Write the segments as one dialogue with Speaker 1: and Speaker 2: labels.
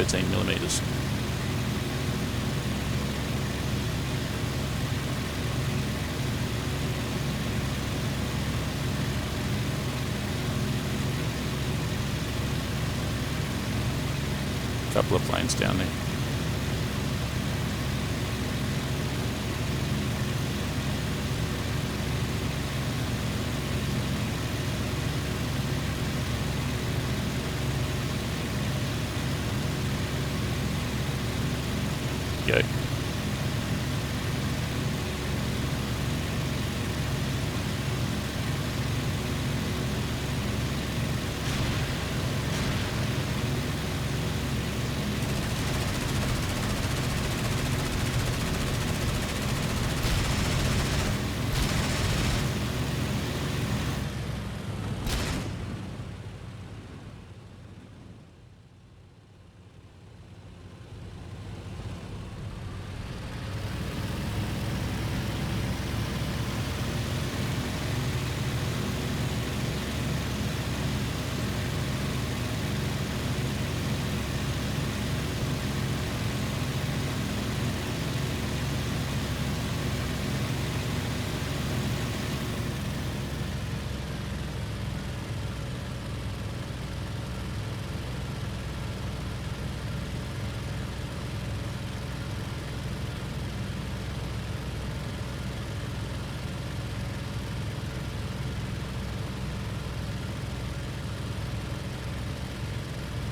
Speaker 1: 13 millimeters. Couple of planes down there. Go.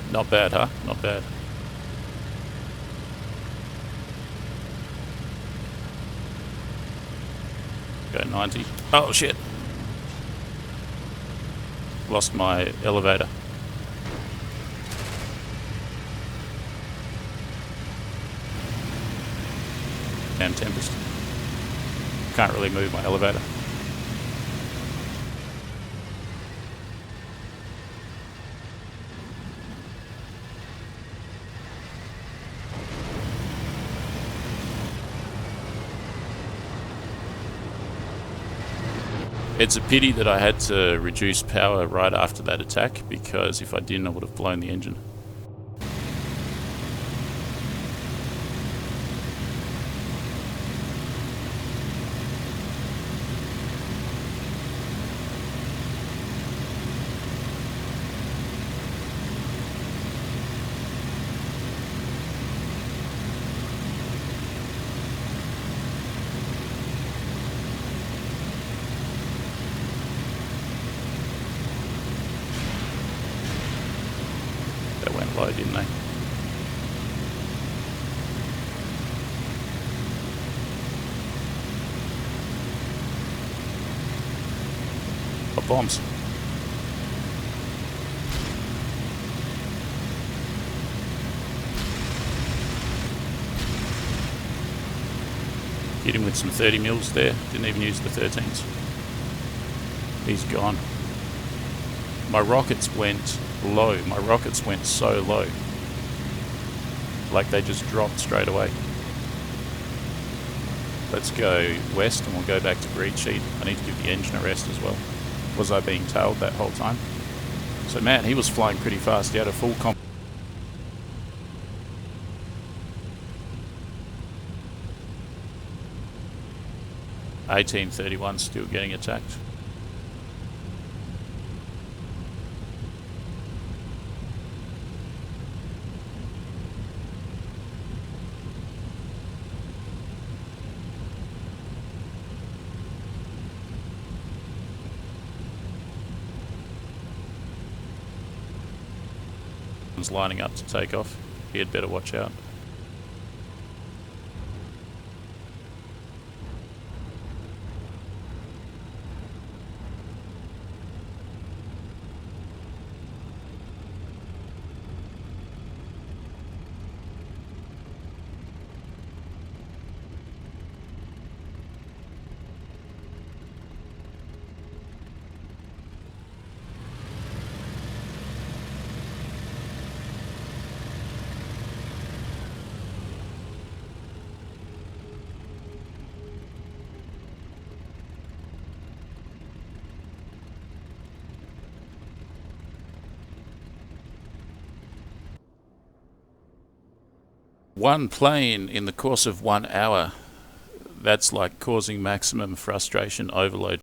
Speaker 1: Not bad, huh? Not bad. Go 90. Oh shit! Lost my elevator. Damn Tempest. Can't really move my elevator. It's a pity that I had to reduce power right after that attack, because if I didn't, I would have blown the engine. Low, didn't they? Oh, bombs. Hit him with some 30 mils there. Didn't even use the 13s. He's gone. My rockets went low. My rockets went so low. Like they just dropped straight away. Let's go west and we'll go back to breed sheet. I need to give the engine a rest as well. Was I being tailed that whole time? So man, he was flying pretty fast. He had a full comp. (1831) still getting attacked. Lining up to take off. He had better watch out. One plane in the course of 1 hour. That's like causing maximum frustration overload.